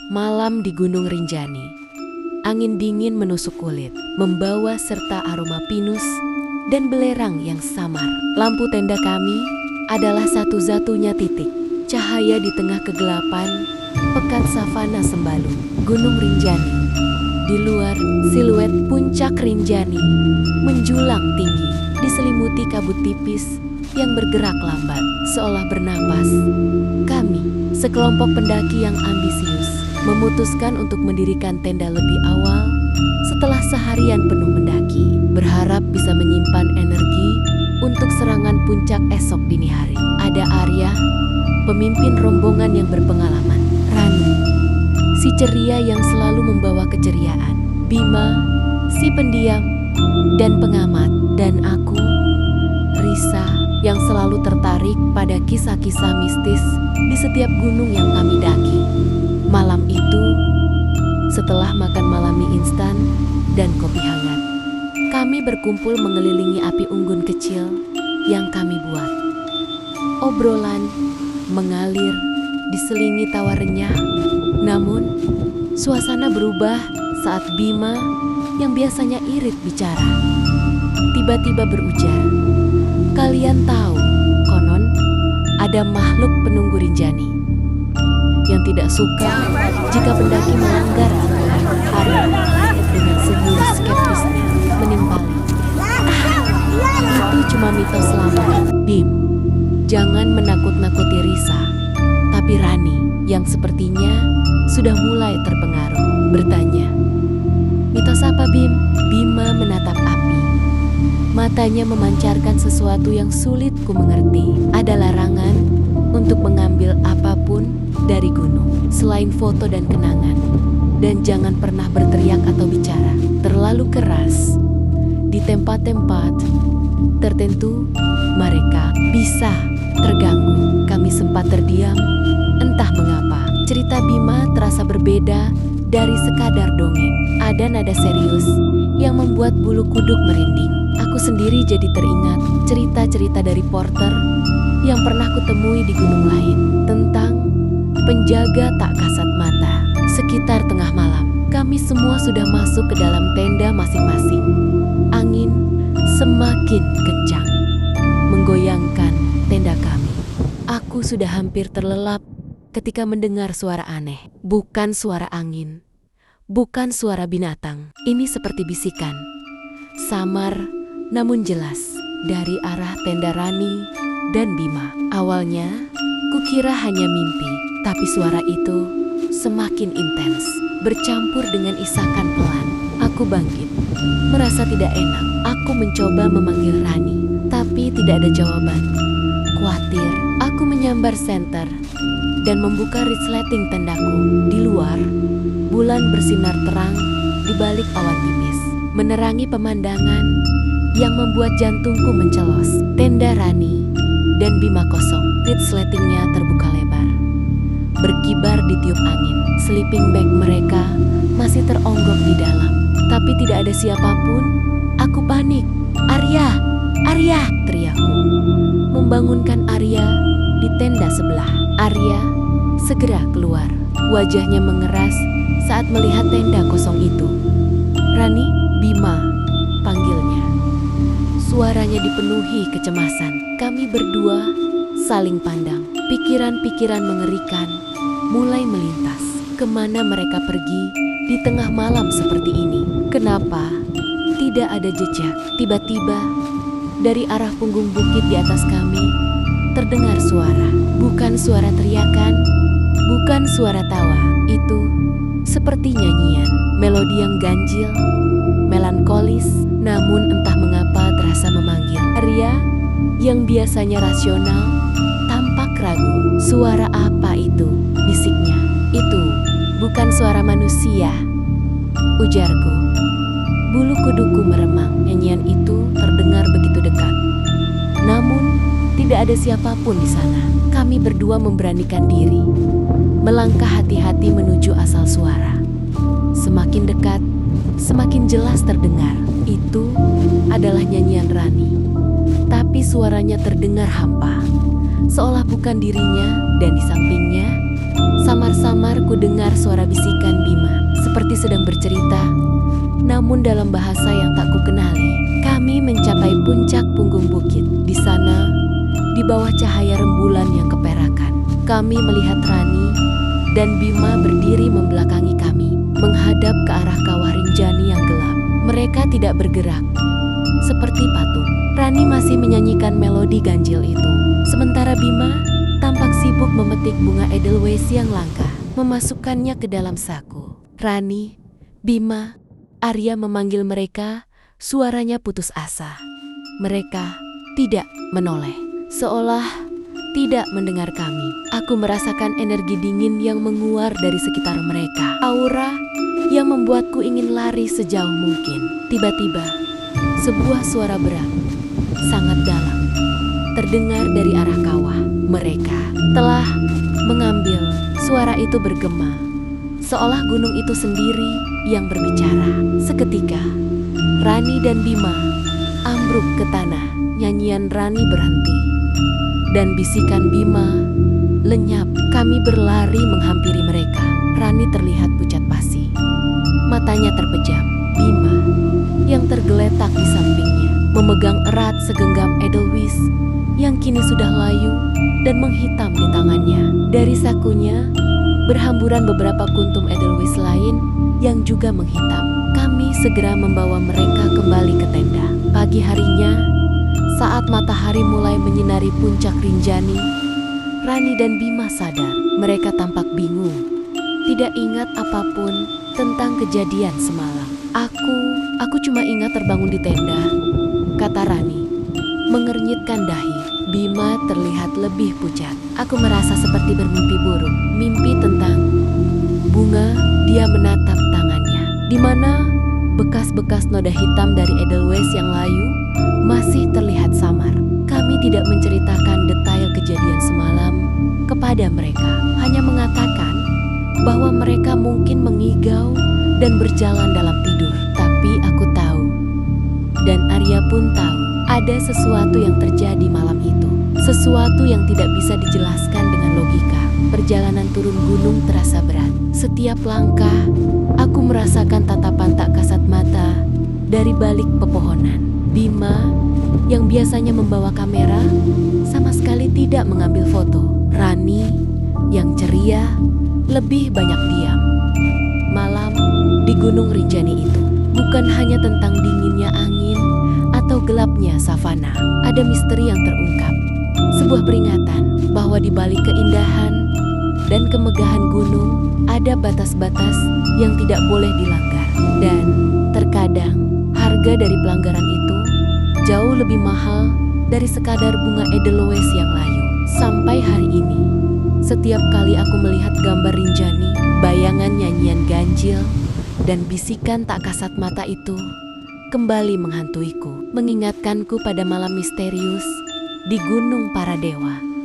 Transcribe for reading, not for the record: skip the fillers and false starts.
Malam di Gunung Rinjani. Angin dingin menusuk kulit, membawa serta aroma pinus dan belerang yang samar. Lampu tenda kami adalah satu-satunya titik cahaya di tengah kegelapan pekat savana Sembalu. Gunung Rinjani. Di luar, siluet puncak Rinjani menjulang tinggi, diselimuti kabut tipis yang bergerak lambat, seolah bernapas. Kami, sekelompok pendaki yang ambisius, memutuskan untuk mendirikan tenda lebih awal setelah seharian penuh mendaki, berharap bisa menyimpan energi untuk serangan puncak esok dini hari. Ada Arya, pemimpin rombongan yang berpengalaman, Rani, si ceria yang selalu membawa keceriaan, Bima, si pendiam dan pengamat, dan aku, Risa, yang selalu tertarik pada kisah-kisah mistis di setiap gunung yang kami daki. Malam itu, setelah makan malam mie instan dan kopi hangat, kami berkumpul mengelilingi api unggun kecil yang kami buat. Obrolan mengalir diselingi tawa renyah, namun suasana berubah saat Bima yang biasanya irit bicara tiba-tiba berujar, "Kalian tahu, konon ada makhluk penunggu Rinjani yang tidak suka jika pendaki melanggar aturan." Arya dengan senyum skeptisnya menimpali, "Itu cuma mitos lama, Bim. Jangan menakut-nakuti Risa." Tapi Rani yang sepertinya sudah mulai terpengaruh bertanya, "Mitos apa, Bim?" Bima menatap api. Matanya memancarkan sesuatu yang sulit ku mengerti. Ada larangan untuk mengambil apapun dari gunung selain foto dan kenangan. Dan jangan pernah berteriak atau bicara terlalu keras di tempat-tempat tertentu. Mereka bisa terganggu. Kami sempat terdiam, entah mengapa. Cerita Bima terasa berbeda dari sekadar dongeng. Ada nada serius yang membuat bulu kuduk merinding. Aku sendiri jadi teringat cerita-cerita dari porter yang pernah kutemui di gunung lain tentang penjaga tak kasat mata. Sekitar tengah malam, kami semua sudah masuk ke dalam tenda masing-masing. Angin semakin kencang, menggoyangkan tenda kami. Aku sudah hampir terlelap ketika mendengar suara aneh. Bukan suara angin, bukan suara binatang. Ini seperti bisikan, samar namun jelas, dari arah tenda Rani dan Bima. Awalnya, kukira hanya mimpi, tapi suara itu semakin intens, bercampur dengan isakan pelan. Aku bangkit, merasa tidak enak. Aku mencoba memanggil Rani, tapi tidak ada jawaban. Khawatir, aku menyambar senter dan membuka resleting tendaku. Di luar, bulan bersinar terang di balik awan tipis, menerangi pemandangan yang membuat jantungku mencelos. Tenda Rani dan Bima kosong, resletingnya terbuka lebar, berkibar di tiup angin. Sleeping bag mereka masih teronggok di dalam, tapi tidak ada siapapun. Aku panik. "Arya! Arya!" teriakku, membangunkan Arya di tenda sebelah. Arya segera keluar, wajahnya mengeras saat melihat tenda kosong itu. "Rani, Bima," panggilnya. Suaranya dipenuhi kecemasan. Kami berdua saling pandang. Pikiran-pikiran mengerikan mulai melintas. Kemana mereka pergi di tengah malam seperti ini? Kenapa tidak ada jejak? Tiba-tiba dari arah punggung bukit di atas kami terdengar suara. Bukan suara teriakan, bukan suara tawa. Itu seperti nyanyian, melodi yang ganjil, melankolis, namun entah mengapa terasa memanggil. Arya yang biasanya rasional tampak ragu. "Suara apa itu?" bisiknya. "Itu bukan suara manusia," ujarku. Bulu kuduku meremang. Nyanyian itu terdengar begitu dekat, namun tidak ada siapapun di sana. Kami berdua memberanikan diri, melangkah hati-hati menuju asal suara. Semakin dekat, semakin jelas terdengar. Itu adalah nyanyian Rani, tapi suaranya terdengar hampa, seolah bukan dirinya, dan di sampingnya Samar-samar ku dengar suara bisikan Bima, seperti sedang bercerita, namun dalam bahasa yang tak ku kenali. Kami mencapai puncak punggung bukit. Di sana, di bawah cahaya rembulan yang keperakan, kami melihat Rani dan Bima berdiri membelakangi kami, menghadap ke arah kawah Rinjani yang gelap. Mereka tidak bergerak, seperti patung. Rani masih menyanyikan melodi ganjil itu, sementara Bima tampak sibuk memetik bunga edelweiss yang langka, memasukkannya ke dalam saku. Rani, Bima, Arya memanggil mereka, suaranya putus asa. Mereka tidak menoleh, seolah tidak mendengar kami. Aku merasakan energi dingin yang menguar dari sekitar mereka. Aura yang membuatku ingin lari sejauh mungkin. Tiba-tiba, sebuah suara berat, sangat dalam, terdengar dari arah kawah. Mereka telah mengambil. Suara itu bergema, seolah gunung itu sendiri yang berbicara. Seketika, Rani dan Bima ambruk ke tanah. Nyanyian Rani berhenti, dan bisikan Bima lenyap. Kami berlari menghampiri mereka. Rani terlihat pucat pasi, matanya terpejam. Bima yang tergeletak di sampingnya memegang erat segenggam edelweiss yang kini sudah layu dan menghitam di tangannya. Dari sakunya berhamburan beberapa kuntum edelweiss lain yang juga menghitam. Kami segera membawa mereka kembali ke tenda. Pagi harinya, saat matahari mulai menyinari puncak Rinjani, Rani dan Bima sadar. Mereka tampak bingung, tidak ingat apapun tentang kejadian semalam. Aku cuma ingat terbangun di tenda, kata Rani, mengernyitkan dahi. Bima terlihat lebih pucat. Aku merasa seperti bermimpi buruk. Mimpi tentang bunga. Dia menatap tangannya, di mana bekas-bekas noda hitam dari edelweiss yang layu masih terlihat samar. Kami tidak menceritakan detail kejadian semalam kepada mereka, hanya mengatakan bahwa mereka mungkin mengigau dan berjalan dalam tidur. Tapi aku tahu, dan Arya pun tahu, ada sesuatu yang terjadi malam itu. Sesuatu yang tidak bisa dijelaskan dengan logika. Perjalanan turun gunung terasa berat. Setiap langkah, aku merasakan tatapan tak kasat mata dari balik pepohonan. Bima, yang biasanya membawa kamera, sama sekali tidak mengambil foto. Rani, yang ceria, lebih banyak diam. Malam di Gunung Rinjani itu bukan hanya tentang dinginnya angin atau gelapnya savana. Ada misteri yang terungkap. Sebuah peringatan bahwa di balik keindahan dan kemegahan gunung ada batas-batas yang tidak boleh dilanggar. Dan terkadang harga dari pelanggaran itu jauh lebih mahal dari sekadar bunga edelweiss yang layu. Sampai hari ini, setiap kali aku melihat gambar Rinjani, bayangan nyanyian ganjil dan bisikan tak kasat mata itu kembali menghantuiku, mengingatkanku pada malam misterius di Gunung Para Dewa.